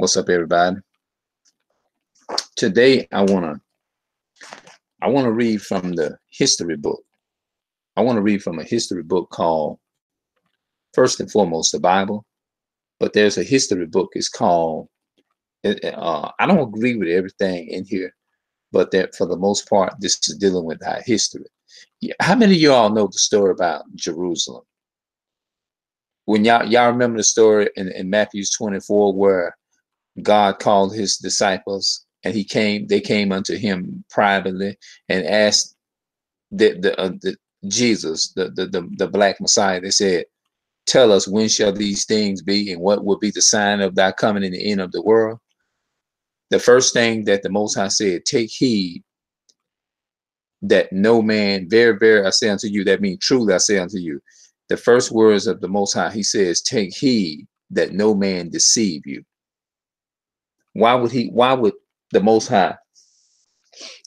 What's up, everybody? Today, I wanna read from the history book. I want to read from a history book called, first and foremost, the Bible. But there's a history book. It's called. I don't agree with everything in here, but that for the most part, this is dealing with our history. How many of you all know the story about Jerusalem? When y'all remember the story in Matthew 24 where God called his disciples and they came unto him privately and asked the Jesus, the black Messiah. They said, "Tell us, when shall these things be, and what will be the sign of thy coming in the end of the world?" The first thing that the Most High said, "Take heed that no man, very, very, I say unto you," that means truly I say unto you. The first words of the Most High, he says, "Take heed that no man deceive you." Why would the Most High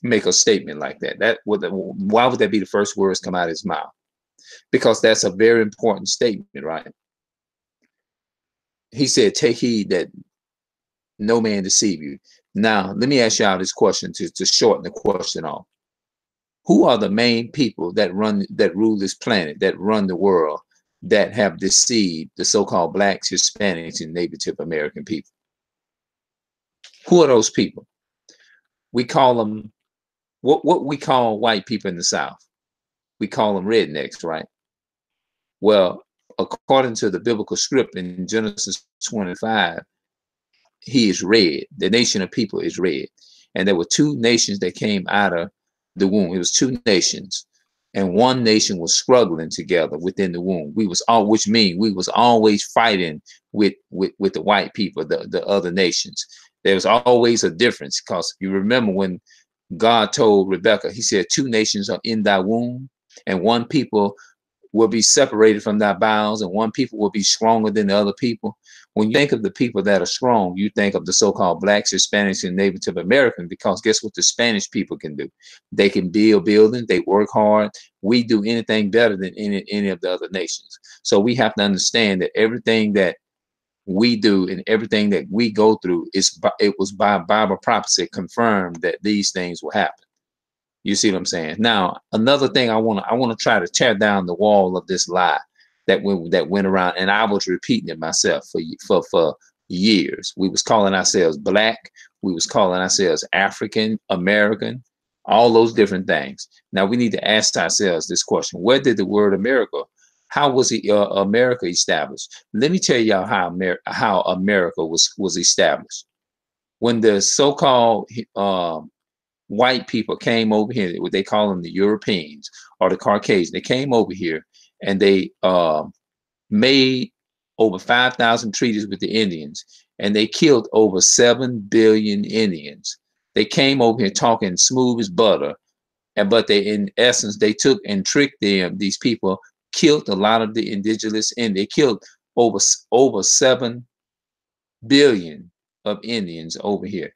make a statement like that? Why would that be the first words come out of his mouth? Because that's a very important statement, right? He said, "Take heed that no man deceive you." Now, let me ask y'all this question to shorten the question off. Who are the main people that rule this planet, that run the world, that have deceived the so-called blacks, Hispanics, and Native American people? Who are those people? We call them what we call white people in the South. We call them rednecks, right? Well, according to the biblical script in Genesis 25, he is red. The nation of people is red. And there were two nations that came out of the womb. It was two nations. And one nation was struggling together within the womb. Which means we was always fighting with the white people, the other nations. There was always a difference, because you remember when God told Rebekah, he said, "Two nations are in thy womb, and one people will be separated from thy bowels, and one people will be stronger than the other people." When you think of the people that are strong, you think of the so-called blacks, Hispanics, and Native Americans, because guess what the Spanish people can do? They can build buildings, they work hard. We do anything better than any of the other nations. So we have to understand that everything that we do and everything that we go through it was by Bible prophecy confirmed that these things will happen. You see what I'm saying? Now, another thing I want to try to tear down the wall of this lie that went around, and I was repeating it myself for years. We was calling ourselves black, we was calling ourselves African American, all those different things. Now we need to ask ourselves this question: where did the word America? How was America established? Let me tell y'all how America was established. When the so-called white people came over here, what they call them, the Europeans or the Caucasians, they came over here and they made over 5,000 treaties with the Indians, and they killed over 7 billion Indians. They came over here talking smooth as butter, but in essence, they took and tricked them. These people killed a lot of the indigenous, and they killed over 7 billion of Indians over here.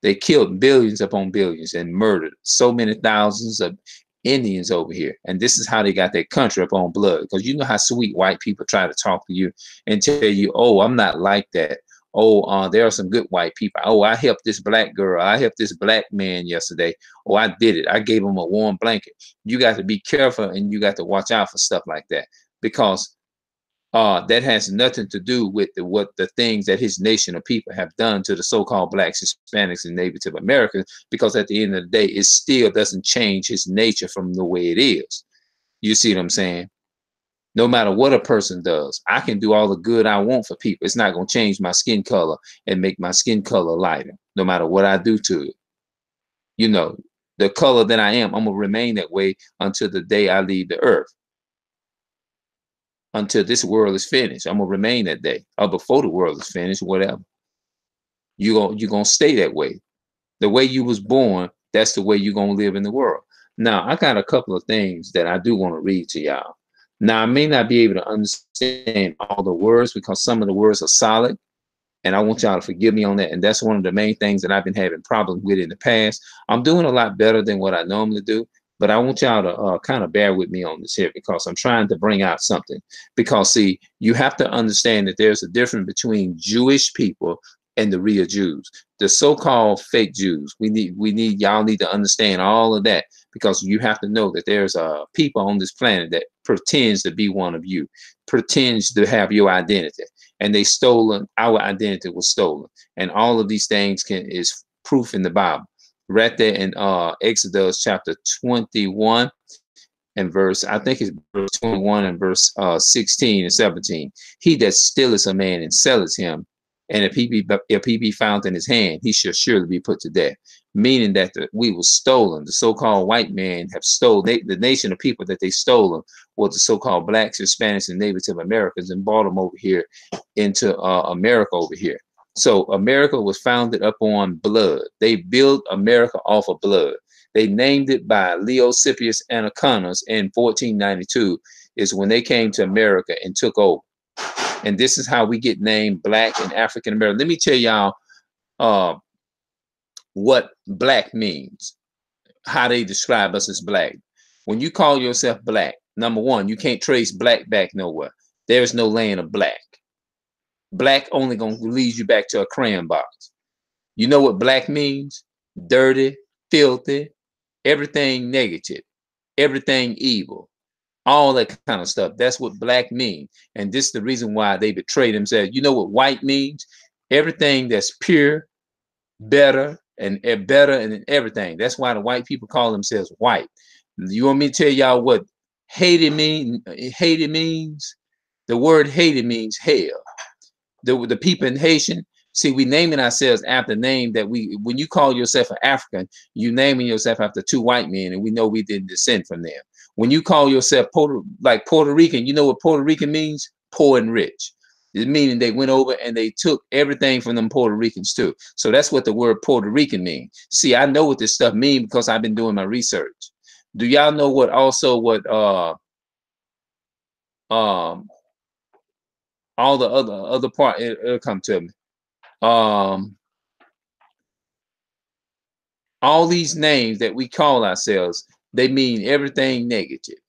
They killed billions upon billions and murdered so many thousands of Indians over here. And this is how they got their country up on blood. Because you know how sweet white people try to talk to you and tell you, "Oh, I'm not like that. Oh, there are some good white people. Oh, I helped this black girl. I helped this black man yesterday. Oh, I did it. I gave him a warm blanket." You got to be careful, and you got to watch out for stuff like that, because that has nothing to do with what the things that his nation of people have done to the so-called blacks, Hispanics, and Native Americans, because at the end of the day, it still doesn't change his nature from the way it is. You see what I'm saying? No matter what a person does, I can do all the good I want for people. It's not going to change my skin color and make my skin color lighter, no matter what I do to it. You know, the color that I am, I'm going to remain that way until the day I leave the earth. Until this world is finished, I'm gonna remain that day, or before the world is finished, whatever. You're gonna stay that way. The way you was born, that's the way you're gonna live in the world. Now, I got a couple of things that I do want to read to y'all. Now, I may not be able to understand all the words because some of the words are solid, and I want y'all to forgive me on that. And that's one of the main things that I've been having problems with in the past. I'm doing a lot better than what I normally do, but I want y'all to kind of bear with me on this here, because I'm trying to bring out something. Because, see, you have to understand that there's a difference between Jewish people, and the real Jews. The so-called fake Jews. Y'all need to understand all of that, because you have to know that there's people on this planet that pretends to be one of you, pretends to have your identity, and they stolen our identity was stolen. And all of these things is proof in the Bible. Right there in Exodus chapter 21 and verse, I think it's verse 21 and verse 16 and 17. He that stealeth a man and selleth him, and if he be found in his hand, he shall surely be put to death. Meaning that we were stolen. The so-called white man have stolen the nation of people that they stolen was the so-called blacks, Hispanics, and Native Americans, and brought them over here into America over here. So America was founded upon blood. They built America off of blood. They named it by Leo Cipius Anaconus in 1492 is when they came to America and took over. And this is how we get named Black and African American. Let me tell y'all what black means, how they describe us as black. When you call yourself black, number one, you can't trace black back nowhere. There's no land of black. Black only gonna lead you back to a crayon box. You know what black means? Dirty, filthy, everything negative, everything evil, all that kind of stuff. That's what black means. And this is the reason why they betray themselves. You know what white means? Everything that's pure, better, and everything. That's why the white people call themselves white. You want me to tell y'all what hated mean? Hated means? The word hated means hell. The people in Haitian, see, we naming ourselves after name that when you call yourself an African, you naming yourself after two white men, and we know we didn't descend from them. When you call yourself Puerto Rican, you know what Puerto Rican means? Poor and rich. It's meaning they went over and they took everything from them Puerto Ricans too. So that's what the word Puerto Rican means. See, I know what this stuff means because I've been doing my research. Do y'all know what all the other part, it'll come to me. All these names that we call ourselves, they mean everything negative.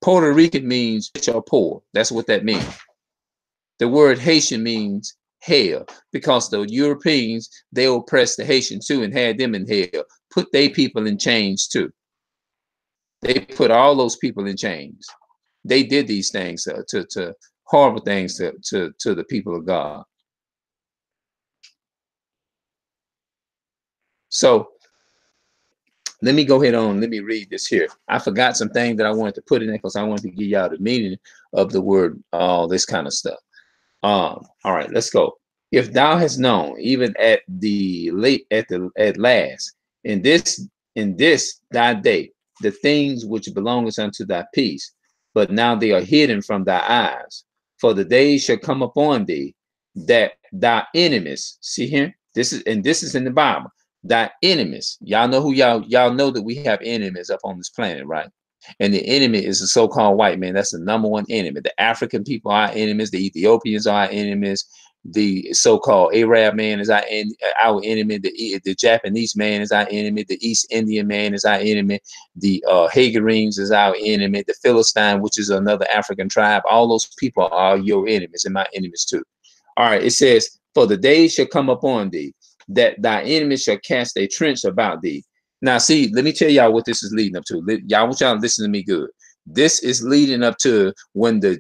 Puerto Rican means rich or poor. That's what that means. The word Haitian means hell, because the Europeans, they oppressed the Haitians too and had them in hell, put their people in chains too. They put all those people in chains. They did these things to horrible things to the people of God. So let me go ahead on. Let me read this here. I forgot some things that I wanted to put in there because I wanted to give y'all the meaning of the word, all this kind of stuff. All right, let's go. If thou hast known, even at last, in this thy day, the things which belongeth unto thy peace, but now they are hidden from thy eyes. For the days shall come upon thee that thy enemies, see here, this is in the Bible. Thy enemies, y'all know who y'all know that we have enemies up on this planet, right? And the enemy is the so-called white man. That's the number one enemy. The African people are our enemies. The Ethiopians are our enemies. The so-called Arab man is our enemy. The Japanese man is our enemy. The East Indian man is our enemy. The Hagarenes is our enemy. The Philistine, which is another African tribe. All those people are your enemies and my enemies too. All right, it says, for the days shall come upon thee, that thy enemies shall cast a trench about thee. Now, see, let me tell y'all what this is leading up to. Y'all want y'all to listen to me good. This is leading up to when the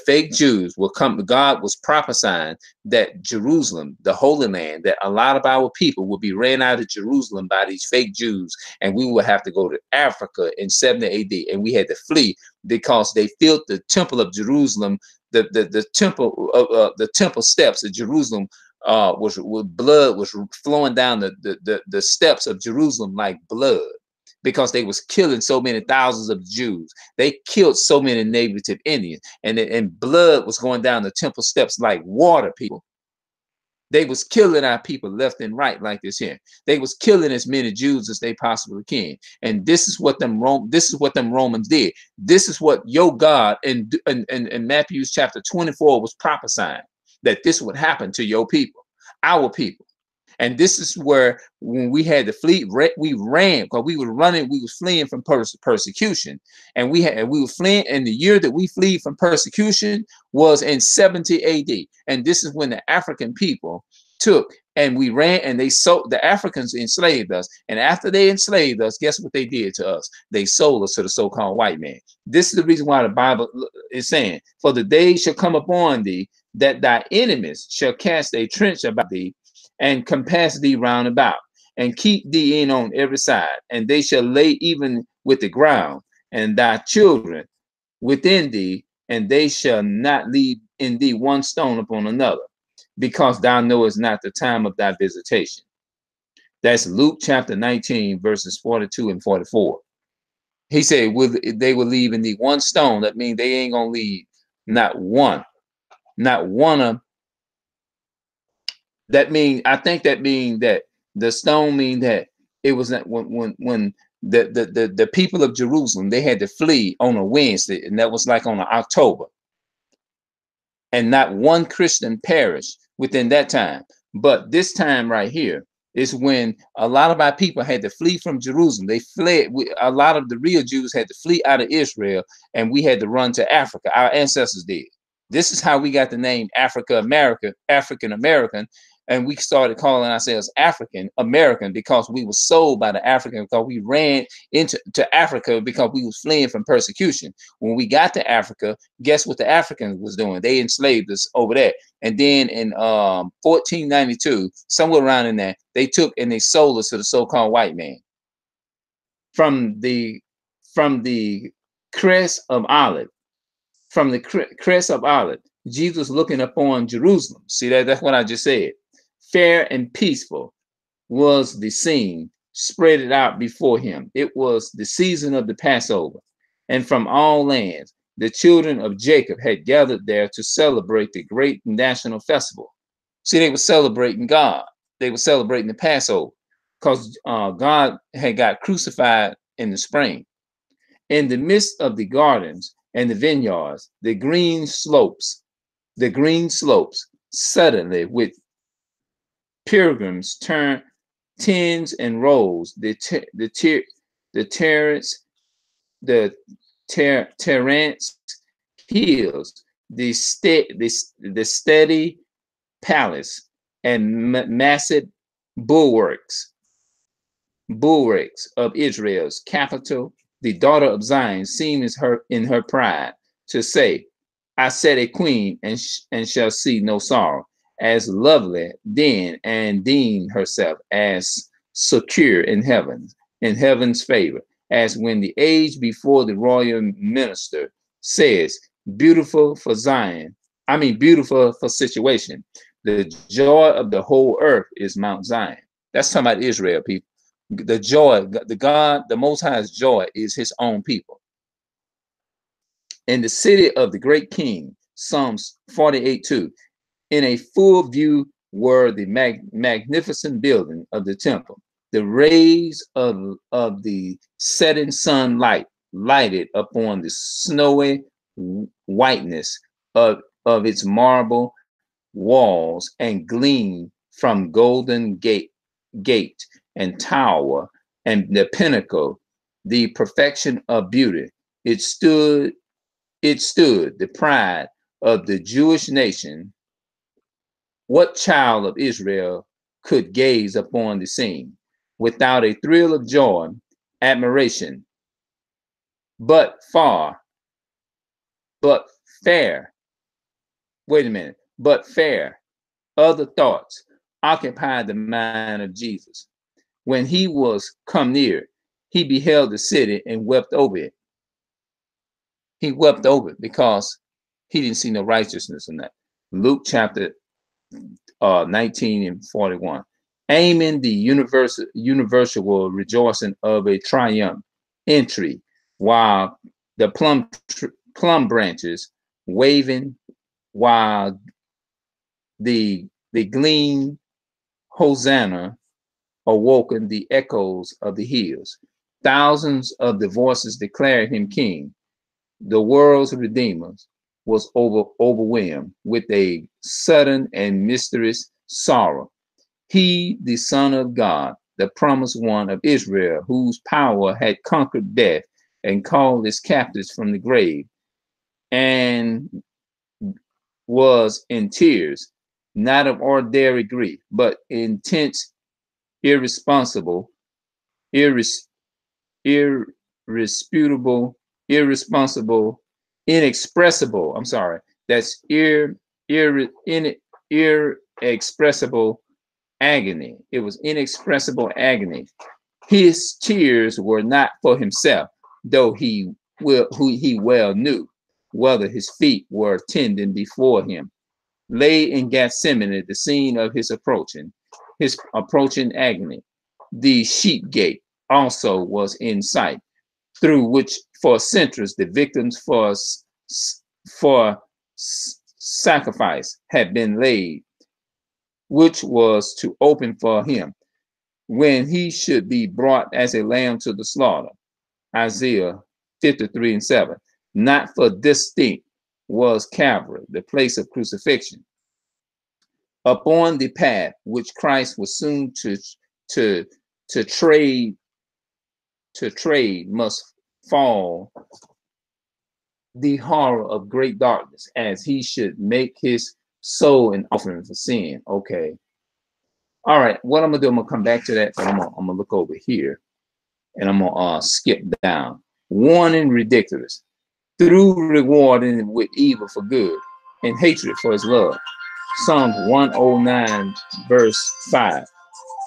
fake Jews will come. God was prophesying that Jerusalem, the Holy Land, that a lot of our people will be ran out of Jerusalem by these fake Jews, and we will have to go to Africa in 70 AD, and we had to flee because they filled the temple of Jerusalem, the temple steps of Jerusalem. Was blood was flowing down the steps of Jerusalem like blood, because they was killing so many thousands of Jews. They killed so many native Indians, and blood was going down the temple steps like water, people. They was killing our people left and right like this here. They was killing as many Jews as they possibly can. And this is what them Romans did. This is what your God in Matthew chapter 24 was prophesying, that this would happen to your people, our people. And this is where when we had the fleet, we ran because we were running, we was fleeing from persecution. And we were fleeing, and the year that we fled from persecution was in 70 AD. And this is when the African people took and we ran, and they sold, the Africans enslaved us. And after they enslaved us, guess what they did to us? They sold us to the so-called white man. This is the reason why the Bible is saying, for the day shall come upon thee that thy enemies shall cast a trench about thee and compass thee round about and keep thee in on every side, and they shall lay even with the ground and thy children within thee, and they shall not leave in thee one stone upon another, because thou knowest not the time of thy visitation. That's Luke chapter 19, verses 42 and 44. He said, they will leave in thee one stone. That means they ain't gonna leave not one of. That means, I think that means that the stone mean that it was not when the people of Jerusalem, they had to flee on a Wednesday, and that was like on October, and not one Christian perished within that time. But this time right here is when a lot of our people had to flee from Jerusalem. They fled. A lot of the real Jews had to flee out of Israel, and we had to run to Africa. Our ancestors did. This is how we got the name African American. And we started calling ourselves African American because we were sold by the African, because we ran into Africa because we was fleeing from persecution. When we got to Africa, guess what the Africans was doing? They enslaved us over there. And then in 1492, somewhere around in there, they took and they sold us to the so-called white man. From the crest of Olive, Jesus looking upon Jerusalem. See that? That's what I just said. Fair and peaceful was the scene spread it out before him. It was the season of the Passover, and from all lands the children of Jacob had gathered there to celebrate the great national festival. See, they were celebrating God. They were celebrating the Passover because God had got crucified in the spring. In the midst of the gardens and the vineyards, the green slopes, suddenly with pilgrims turn tens and rows, the Terrence hills, the steady palace and massive bulwarks of Israel's capital. The daughter of Zion seems in her pride to say, I set a queen and shall see no sorrow, as lovely then, and deem herself as secure in heaven's favor, as when the age before the royal minister says, beautiful for Zion, beautiful for situation. The joy of the whole earth is Mount Zion. That's talking about Israel, people. The joy, the Most High's joy is his own people. In the city of the great king, Psalms 48:2, in a full view were the magnificent building of the temple. The rays of the setting sun lighted upon the snowy whiteness of its marble walls and gleamed from golden gate and tower and the pinnacle, the perfection of beauty. It stood, the pride of the Jewish nation. What child of Israel could gaze upon the scene without a thrill of joy, admiration, but fair, other thoughts occupied the mind of Jesus. When he was come near, he beheld the city and wept over it. He wept over it because he didn't see no righteousness in that. Luke chapter 19 and 41. Aiming the universal rejoicing of a triumph entry, while the plum branches waving, while the gleam Hosanna awoken the echoes of the hills. Thousands of the voices declared him king. The world's redeemer was overwhelmed with a sudden and mysterious sorrow. He, the Son of God, the promised one of Israel, whose power had conquered death and called his captives from the grave, and was in tears, not of ordinary grief, but intense, irresponsible, irresponsible, inexpressible. I'm sorry. That's inexpressible agony. It was inexpressible agony. His tears were not for himself, though who he well knew whether his feet were tending before him. Lay in Gethsemane, the scene of his approaching agony. The sheep gate also was in sight, through which for centuries the victims for sacrifice had been laid, which was to open for him when he should be brought as a lamb to the slaughter. Isaiah 53:7. Not for distinct was Calvary, the place of crucifixion. Upon the path which Christ was soon to trade must fall the horror of great darkness, as he should make his soul an offering for sin. Okay. All right. What I'm gonna do, I'm gonna come back to that, but I'm gonna look over here and I'm gonna skip down. Warning ridiculous. Through rewarding with evil for good and hatred for his love. Psalms 109, verse 5.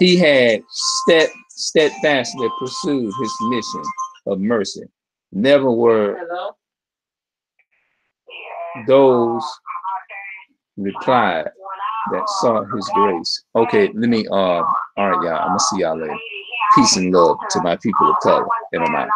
He had steadfastly pursued his mission of mercy. Never were those replied that sought his grace. Okay, let me, all right, y'all, I'm gonna see y'all later. Peace and love to my people of color. And I'm out.